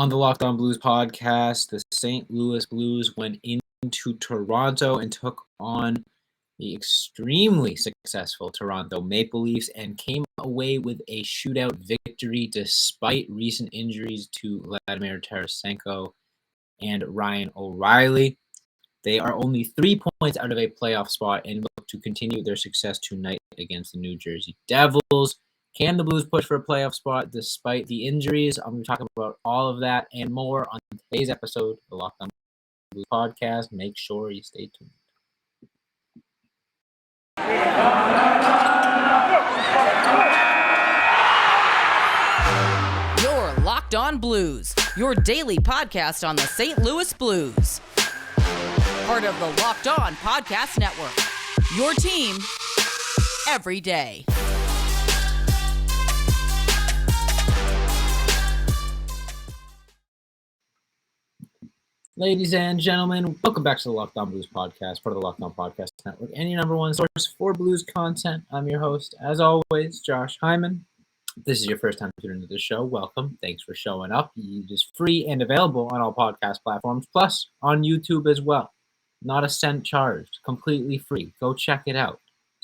On the Locked On Blues podcast, the St. Louis Blues went into Toronto and took on the extremely successful Toronto Maple Leafs and came away with a shootout victory despite recent injuries to Vladimir Tarasenko and Ryan O'Reilly. They are only 3 points out of a playoff spot and look to continue their success tonight against the New Jersey Devils. Can the Blues push for a playoff spot despite the injuries? I'm going to talk about all of that and more on today's episode of the Locked On Blues podcast. Make sure you stay tuned. You're Locked On Blues, your daily podcast on the St. Louis Blues. Part of the Locked On Podcast Network, your team every day. Ladies and gentlemen, welcome back to the Locked On Blues podcast, part of the Locked On Podcast Network, and your number one source for blues content. I'm your host, as always, Josh Hyman. If this is your first time tuning into the show, welcome. Thanks for showing up. It is free and available on all podcast platforms, plus on YouTube as well. Not a cent charged, completely free. Go check it out.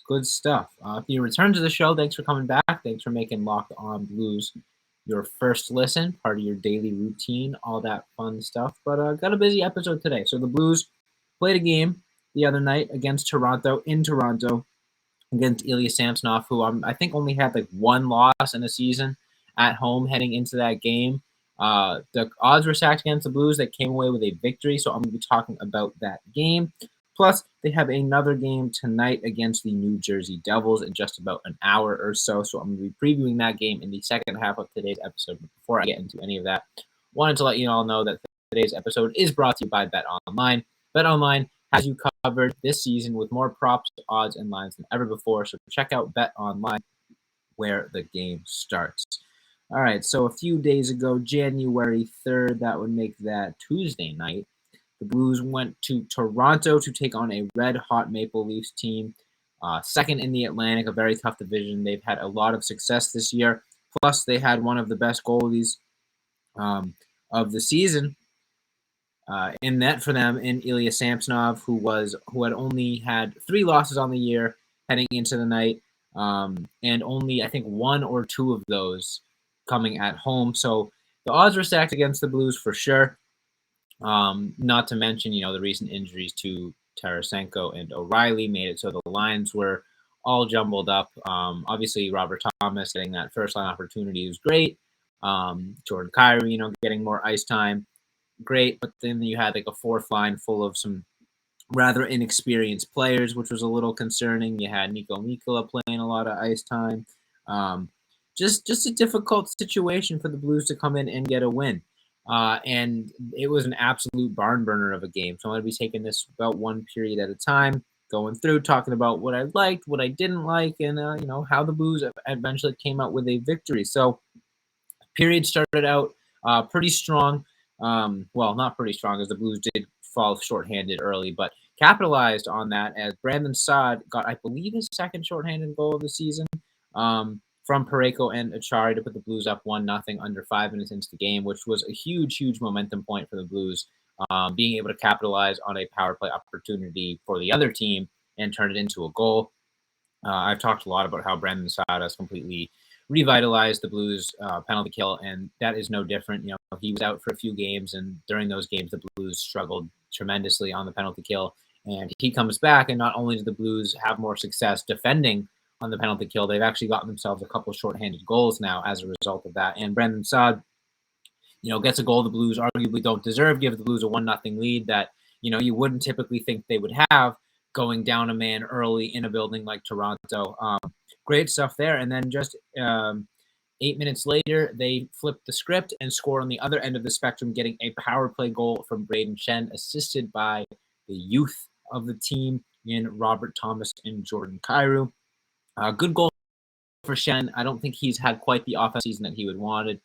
Good stuff. If you return to the show, thanks for coming back. Thanks for making Locked On Blues your first listen, part of your daily routine, all that fun stuff. But got a busy episode today. So the Blues played a game the other night against Toronto, in Toronto, against Ilya Samsonov, who I think only had like one loss in a season at home heading into that game. The odds were stacked against the Blues. They came away with a victory, so I'm going to be talking about that game. Plus, they have another game tonight against the New Jersey Devils in just about an hour or so. So I'm going to be previewing that game in the second half of today's episode. But before I get into any of that, wanted to let you all know that today's episode is brought to you by BetOnline. BetOnline has you covered this season with more props, odds, and lines than ever before. So check out BetOnline where the game starts. All right, so a few days ago, January 3rd, that would make that Tuesday night, the Blues went to Toronto to take on a red-hot Maple Leafs team, second in the Atlantic, a very tough division. They've had a lot of success this year. Plus, they had one of the best goalies of the season in net for them in Ilya Samsonov, who had only had 3 losses on the year heading into the night, and only, I think, 1 or 2 of those coming at home. So the odds were stacked against the Blues for sure. Not to mention, the recent injuries to Tarasenko and O'Reilly made it so the lines were all jumbled up. Obviously, Robert Thomas getting that first line opportunity was great. Jordan Kyrou, getting more ice time, great. But then you had like a fourth line full of some rather inexperienced players, which was a little concerning. You had Nico Mikkola playing a lot of ice time. Just a difficult situation for the Blues to come in and get a win. And it was an absolute barn burner of a game. So I'm going to be taking this about one period at a time, going through, talking about what I liked, what I didn't like, and, how the Blues eventually came out with a victory. So period started out pretty strong. Well, not pretty strong, as the Blues did fall shorthanded early, but capitalized on that as Brandon Saad got, I believe, his second shorthanded goal of the season. From Parayko and Achari to put the Blues up 1-0 under 5 minutes into the game, which was a huge, huge momentum point for the Blues, being able to capitalize on a power play opportunity for the other team and turn it into a goal. I've talked a lot about how Brandon Saad has completely revitalized the Blues penalty kill, and that is no different. He was out for a few games, and during those games, the Blues struggled tremendously on the penalty kill, and he comes back, and not only do the Blues have more success defending on the penalty kill, they've actually gotten themselves a couple of shorthanded goals now as a result of that. And Brandon Saad, gets a goal the Blues arguably don't deserve, gives the Blues a 1-0 lead that, you wouldn't typically think they would have going down a man early in a building like Toronto. Great stuff there. And then just 8 minutes later, they flipped the script and scored on the other end of the spectrum, getting a power play goal from Braden Shen, assisted by the youth of the team in Robert Thomas and Jordan Kyrou. Good goal for Shen. I don't think he's had quite the offensive season that he would wanted.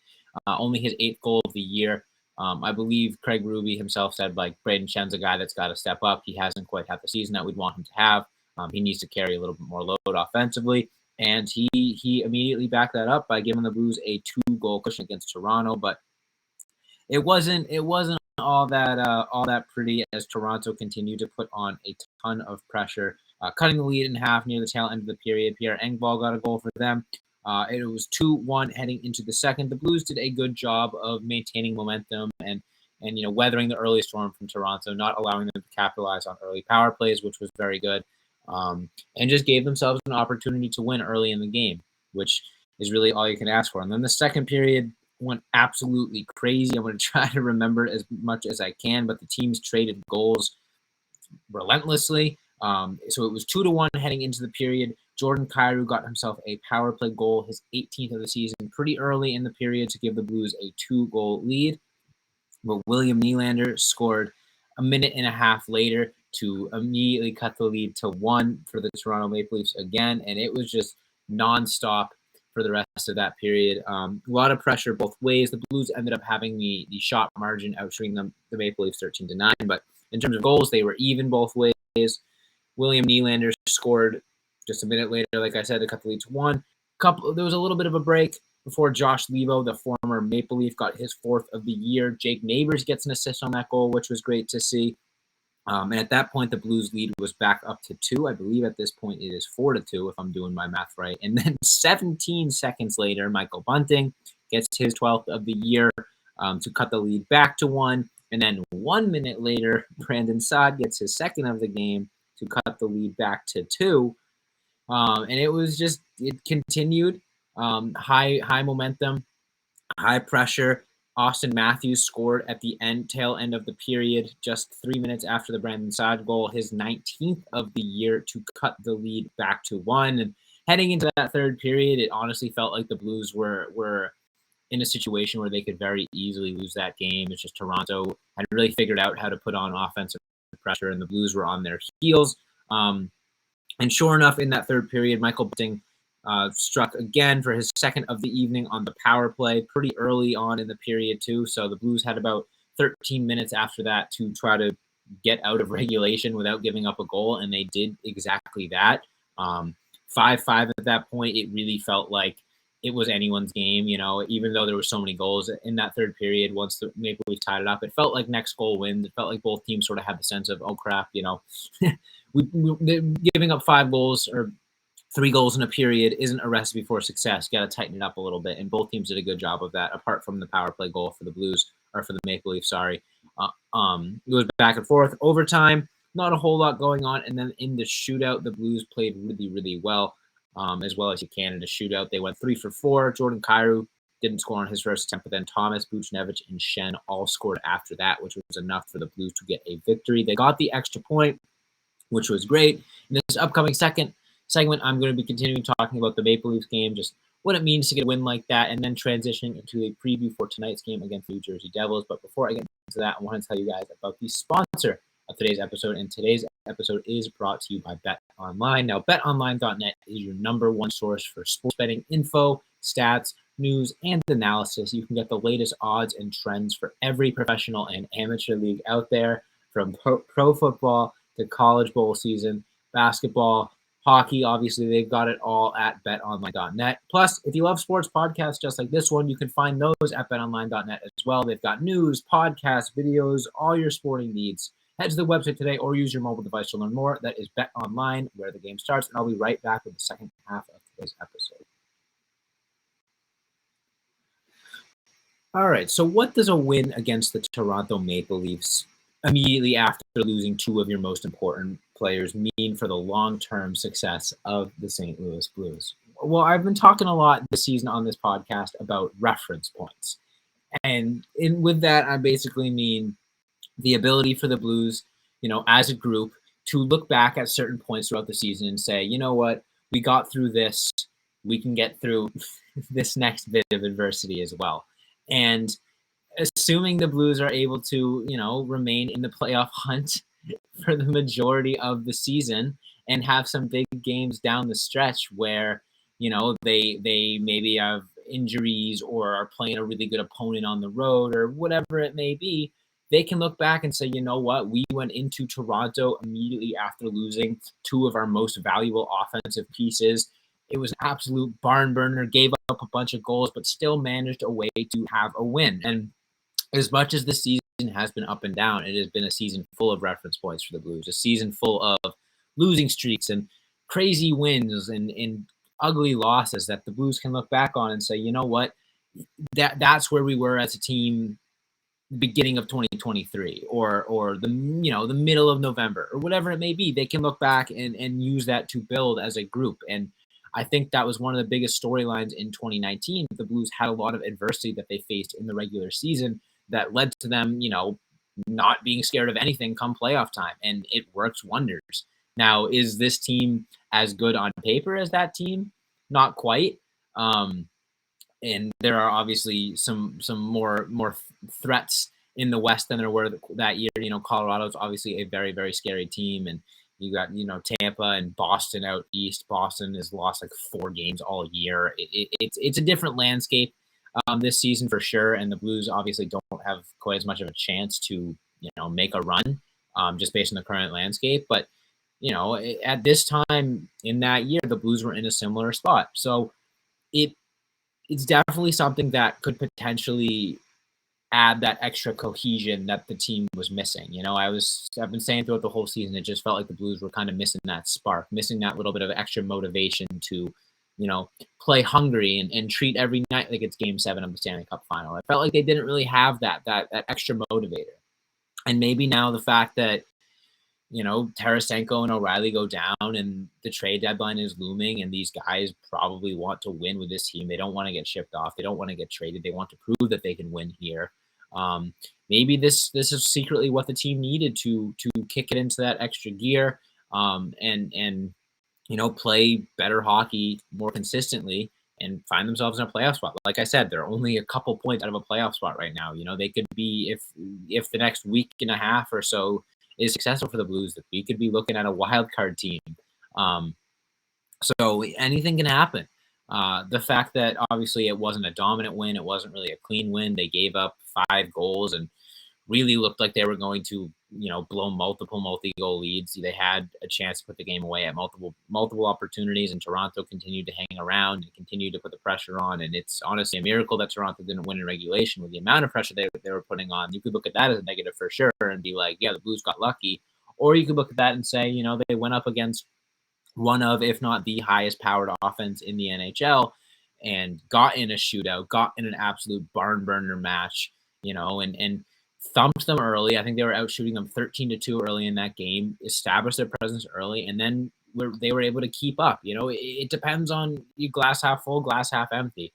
Only his 8th goal of the year. I believe Craig Ruby himself said, Braden Shen's a guy that's got to step up. He hasn't quite had the season that we'd want him to have. He needs to carry a little bit more load offensively. And he immediately backed that up by giving the Blues a 2-goal cushion against Toronto. But it wasn't all that pretty as Toronto continued to put on a ton of pressure, cutting the lead in half near the tail end of the period. Pierre Engvall got a goal for them. It was 2-1 heading into the second. The Blues did a good job of maintaining momentum and weathering the early storm from Toronto, not allowing them to capitalize on early power plays, which was very good, and just gave themselves an opportunity to win early in the game, which is really all you can ask for. And then the second period went absolutely crazy. I'm going to try to remember as much as I can, but the teams traded goals relentlessly. So it was 2-1 heading into the period. Jordan Kyrou got himself a power play goal, his 18th of the season, pretty early in the period to give the Blues a 2-goal lead. But William Nylander scored a minute and a half later to immediately cut the lead to 1 for the Toronto Maple Leafs again, and it was just nonstop for the rest of that period. A lot of pressure both ways. The Blues ended up having the shot margin outshooting the Maple Leafs 13-9, but in terms of goals, they were even both ways. William Nylander scored just a minute later, like I said, to cut the lead to 1. There was a little bit of a break before Josh Lebo, the former Maple Leaf, got his 4th of the year. Jake Neighbors gets an assist on that goal, which was great to see. And at that point, the Blues lead was back up to 2. I believe at this point it is 4-2, if I'm doing my math right. And then 17 seconds later, Michael Bunting gets his 12th of the year to cut the lead back to 1. And then 1 minute later, Brandon Saad gets his 2nd of the game to cut the lead back to 2. And it continued. High momentum, high pressure. Austin Matthews scored at the tail end of the period, just 3 minutes after the Brandon Saad goal, his 19th of the year to cut the lead back to 1. And heading into that third period, it honestly felt like the Blues were in a situation where they could very easily lose that game. It's just Toronto had really figured out how to put on offensive pressure, and the Blues were on their heels. And sure enough, in that third period, Michael Bunting struck again for his 2nd of the evening on the power play pretty early on in the period too. So the Blues had about 13 minutes after that to try to get out of regulation without giving up a goal, and they did exactly that. 5-5 at that point. It really felt like it was anyone's game, even though there were so many goals in that third period. Once the Maple Leafs tied it up, it felt like next goal wins. It felt like both teams sort of had the sense of, oh crap, we giving up 5 goals or 3 goals in a period isn't a recipe for success. Got to tighten it up a little bit, and both teams did a good job of that. Apart from the power play goal for the Blues or for the Maple Leafs, sorry. It was back and forth, overtime. Not a whole lot going on, and then in the shootout, the Blues played really, really well as you can in a shootout. They went 3 for 4. Jordan Kyrou didn't score on his first attempt, but then Thomas, Buchnevich, and Shen all scored after that, which was enough for the Blues to get a victory. They got the extra point, which was great. In this upcoming second segment, I'm going to be continuing talking about the Maple Leafs game, just what it means to get a win like that, and then transitioning into a preview for tonight's game against the New Jersey Devils. But before I get into that, I want to tell you guys about the sponsor of today's episode, and today's episode is brought to you by BetOnline. Now, BetOnline.net is your #1 source for sports betting info, stats, news, and analysis. You can get the latest odds and trends for every professional and amateur league out there, from pro football to college bowl season, basketball, hockey. Obviously, they've got it all at betonline.net. Plus, if you love sports podcasts just like this one, you can find those at betonline.net as well. They've got news, podcasts, videos, all your sporting needs. Head to the website today or use your mobile device to learn more. That is BetOnline, where the game starts. And I'll be right back with the second half of today's episode. All right, so what does a win against the Toronto Maple Leafs immediately after losing 2 of your most important players mean for the long-term success of the St. Louis Blues? Well, I've been talking a lot this season on this podcast about reference points. And with that, I basically mean the ability for the Blues, as a group, to look back at certain points throughout the season and say, you know what, we got through this, we can get through this next bit of adversity as well. And assuming the Blues are able to, remain in the playoff hunt for the majority of the season and have some big games down the stretch where, they maybe have injuries or are playing a really good opponent on the road or whatever it may be, they can look back and say, you know what, we went into Toronto immediately after losing 2 of our most valuable offensive pieces. It was an absolute barn burner, gave up a bunch of goals, but still managed a way to have a win. And as much as the season has been up and down, it has been a season full of reference points for the Blues, a season full of losing streaks and crazy wins and ugly losses that the Blues can look back on and say, you know what, that's where we were as a team beginning of 2023 or the the middle of November or whatever it may be. They can look back and use that to build as a group. And I think that was one of the biggest storylines in 2019. The Blues had a lot of adversity that they faced in the regular season that led to them, not being scared of anything come playoff time, and it works wonders. Now, is this team as good on paper as that team? Not quite. And there are obviously some more threats in the West than there were that year. Colorado's obviously a very, very scary team, and you got Tampa and Boston out east. Boston has lost like 4 games all year. It's a different landscape this season for sure, and the Blues obviously don't have quite as much of a chance to make a run just based on the current landscape. But at this time in that year, the Blues were in a similar spot, so it's definitely something that could potentially add that extra cohesion that the team was missing. I've been saying throughout the whole season, it just felt like the Blues were kind of missing that spark, missing that little bit of extra motivation to, play hungry and treat every night like it's Game 7 of the Stanley Cup Final. I felt like they didn't really have that extra motivator. And maybe now the fact that Tarasenko and O'Reilly go down and the trade deadline is looming and these guys probably want to win with this team. They don't want to get shipped off. They don't want to get traded. They want to prove that they can win here. Maybe this is secretly what the team needed to kick it into that extra gear and play better hockey more consistently and find themselves in a playoff spot. Like I said, they're only a couple points out of a playoff spot right now. They could be, if the next week and a half or so is successful for the Blues, that we could be looking at a wild card team. So anything can happen. The fact that obviously it wasn't a dominant win, it wasn't really a clean win. They gave up 5 goals and really looked like they were going to, blow multiple multi-goal leads. They had a chance to put the game away at multiple opportunities, and Toronto continued to hang around and continued to put the pressure on. And it's honestly a miracle that Toronto didn't win in regulation with the amount of pressure they were putting on. You could look at that as a negative for sure and be like, yeah, the Blues got lucky. Or you could look at that and say, they went up against one of, if not the highest powered offense in the NHL and got in a shootout, got in an absolute barn burner match, and thumped them early. I think they were out shooting them 13-2 early in that game, established their presence early, and then they were able to keep up. It depends on you, glass half full, glass half empty.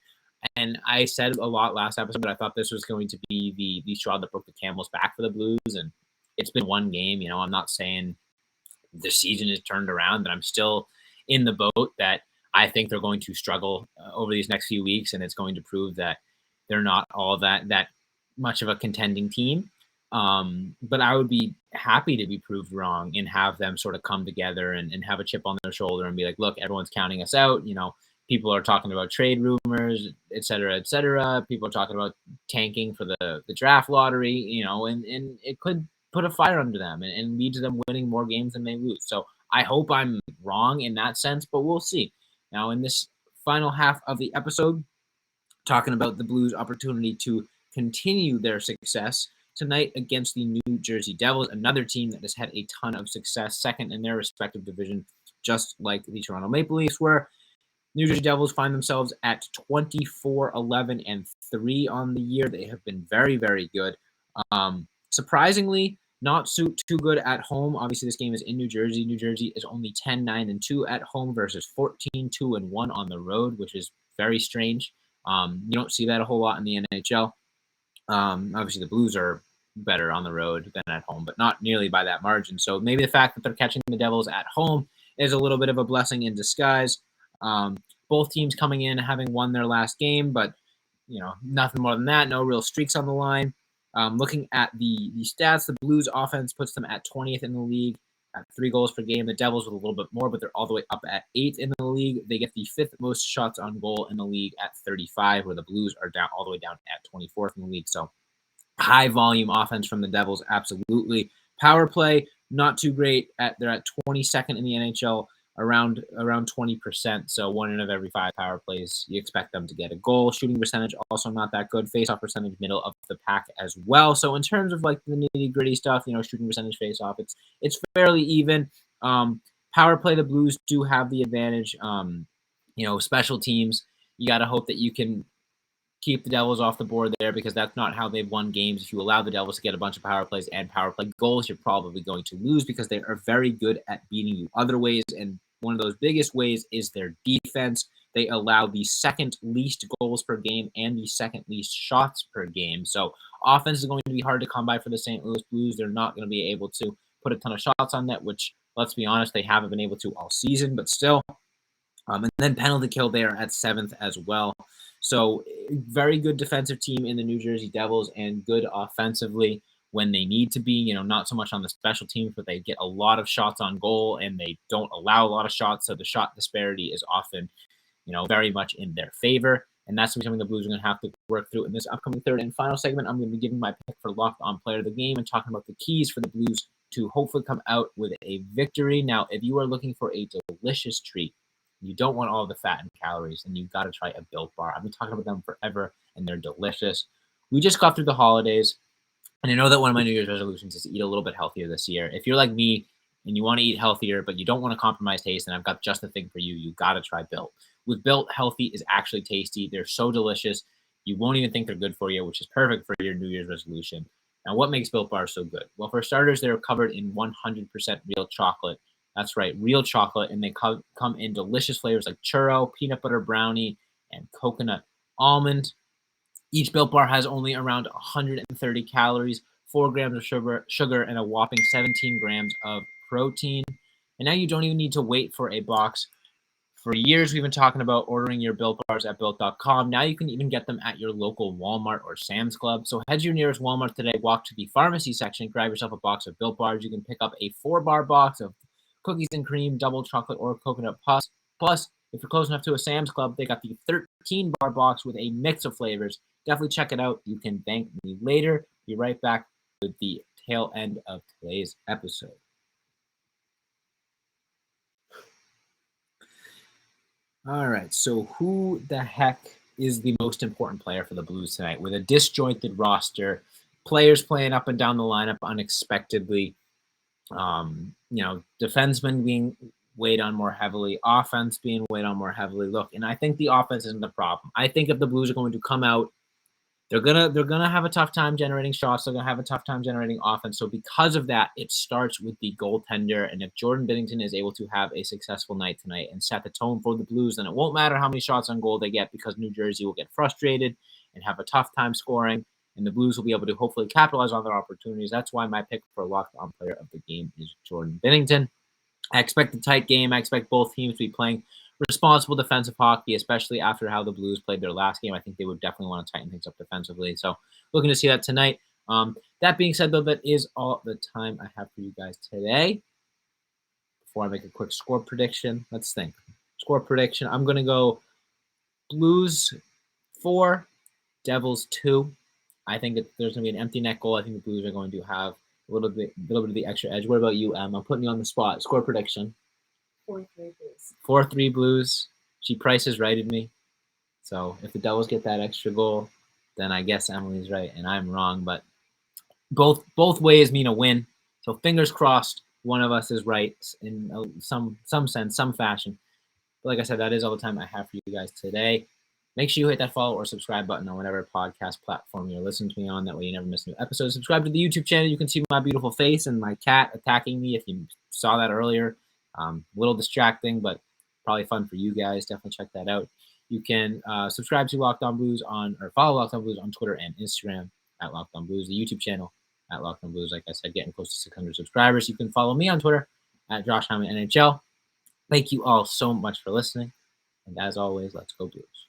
And I said a lot last episode, but I thought this was going to be the straw that broke the camel's back for the Blues, and it's been one game. I'm not saying the season is turned around, but I'm still in the boat that I think they're going to struggle over these next few weeks, and it's going to prove that they're not all that much of a contending team. But I would be happy to be proved wrong and have them sort of come together and have a chip on their shoulder and be like, look, everyone's counting us out. People are talking about trade rumors, et cetera, et cetera. People are talking about tanking for the draft lottery, and it could put a fire under them and lead to them winning more games than they lose. So I hope I'm wrong in that sense, but we'll see. Now, in this final half of the episode, talking about the Blues' opportunity to continue their success tonight against the New Jersey Devils, another team that has had a ton of success, second in their respective division, just like the Toronto Maple Leafs were. New Jersey Devils find themselves at 24-11-3 on the year. They have been very, very good. Surprisingly, not too good at home. Obviously, this game is in New Jersey. New Jersey is only 10-9-2 at home versus 14-2-1 on the road, which is very strange. You don't see that a whole lot in the NHL. Obviously, the Blues are better on the road than at home, but not nearly by that margin. So maybe the fact that they're catching the Devils at home is a little bit of a blessing in disguise. Both teams coming in having won their last game, but nothing more than that. No real streaks on the line. Looking at the stats, the Blues offense puts them at 20th in the league at 3 goals per game. The Devils with a little bit more, but they're all the way up at 8th in the league. They get the 5th most shots on goal in the league at 35, where the Blues are down all the way down at 24th in the league. So high volume offense from the Devils, absolutely. Power play, not too great. They're at 22nd in the NHL around 20%. So 1 out of every 5 power plays, you expect them to get a goal. Shooting percentage also not that good. Face-off percentage middle of the pack as well. So in terms of like the nitty-gritty stuff, shooting percentage face-off, it's fairly even. Power play, the Blues do have the advantage. Special teams, you got to hope that you can keep the Devils off the board there, because that's not how they've won games. If you allow the Devils to get a bunch of power plays and power play goals, you're probably going to lose, because they are very good at beating you other ways. And one of those biggest ways is their defense. They allow the second least goals per game and the second least shots per game. So offense is going to be hard to come by for the St. Louis Blues. They're not going to be able to put a ton of shots on net, which, let's be honest, they haven't been able to all season, but still. And then penalty kill, they are at 7th as well. So very good defensive team in the New Jersey Devils, and good offensively when they need to be. Not so much on the special teams, but they get a lot of shots on goal and they don't allow a lot of shots. So the shot disparity is often, very much in their favor. And that's something the Blues are going to have to work through in this upcoming third and final segment. I'm going to be giving my pick for locked on player of the game and talking about the keys for the Blues to hopefully come out with a victory. Now, if you are looking for a delicious treat, you don't want all the fat and calories, and you've got to try a Built Bar. I've been talking about them forever, and they're delicious. We just got through the holidays, and I know that one of my New Year's resolutions is to eat a little bit healthier this year. If you're like me and you want to eat healthier, but you don't want to compromise taste, then I've got just the thing for you. You've got to try Built. With Built, healthy is actually tasty. They're so delicious, you won't even think they're good for you, which is perfect for your New Year's resolution. Now, what makes Built Bars so good? Well, for starters, they're covered in 100% real chocolate. That's right, real chocolate, and they come in delicious flavors like churro, peanut butter brownie, and coconut almond. Each Built Bar has only around 130 calories, 4 grams of sugar, and a whopping 17 grams of protein. And now you don't even need to wait for a box. For years, we've been talking about ordering your Built Bars at Built.com. Now you can even get them at your local Walmart or Sam's Club. So head to your nearest Walmart today, walk to the pharmacy section, grab yourself a box of Built Bars. You can pick up a 4-bar box of cookies and cream, double chocolate, or coconut puffs. Plus, if you're close enough to a Sam's Club, they got the 13-bar box with a mix of flavors. Definitely check it out. You can thank me later. Be right back with the tail end of today's episode. All right, so who the heck is the most important player for the Blues tonight? With a disjointed roster, players playing up and down the lineup unexpectedly, defensemen being weighed on more heavily, offense being weighed on more heavily. Look, and I think the offense isn't the problem. I think if the Blues are going to come out, they're gonna have a tough time generating shots. They're gonna have a tough time generating offense. So because of that, it starts with the goaltender. And if Jordan Binnington is able to have a successful night tonight and set the tone for the Blues, then it won't matter how many shots on goal they get, because New Jersey will get frustrated and have a tough time scoring. And the Blues will be able to hopefully capitalize on their opportunities. That's why my pick for locked-on player of the game is Jordan Binnington. I expect a tight game. I expect both teams to be playing responsible defensive hockey, especially after how the Blues played their last game. I think they would definitely want to tighten things up defensively. So looking to see that tonight. That being said, though, that is all the time I have for you guys today. Before I make a quick score prediction, let's think. Score prediction, I'm going to go Blues 4, Devils 2. I think that there's going to be an empty net goal. I think the Blues are going to have a little bit of the extra edge. What about you, Em? I'm putting you on the spot. Score prediction. 4-3 Blues. 4-3 Blues. She prices righted me. So if the Devils get that extra goal, then I guess Emily's right and I'm wrong. But both ways mean a win. So fingers crossed, one of us is right in some sense, some fashion. But like I said, that is all the time I have for you guys today. Make sure you hit that follow or subscribe button on whatever podcast platform you're listening to me on. That way you never miss a new episode. Subscribe to the YouTube channel. You can see my beautiful face and my cat attacking me if you saw that earlier. A little distracting, but probably fun for you guys. Definitely check that out. You can subscribe to Locked On Blues or follow Locked On Blues on Twitter and Instagram at Locked On Blues. The YouTube channel at Locked On Blues, like I said, getting close to 600 subscribers. You can follow me on Twitter at Josh Hyman NHL. Thank you all so much for listening. And as always, let's go Blues.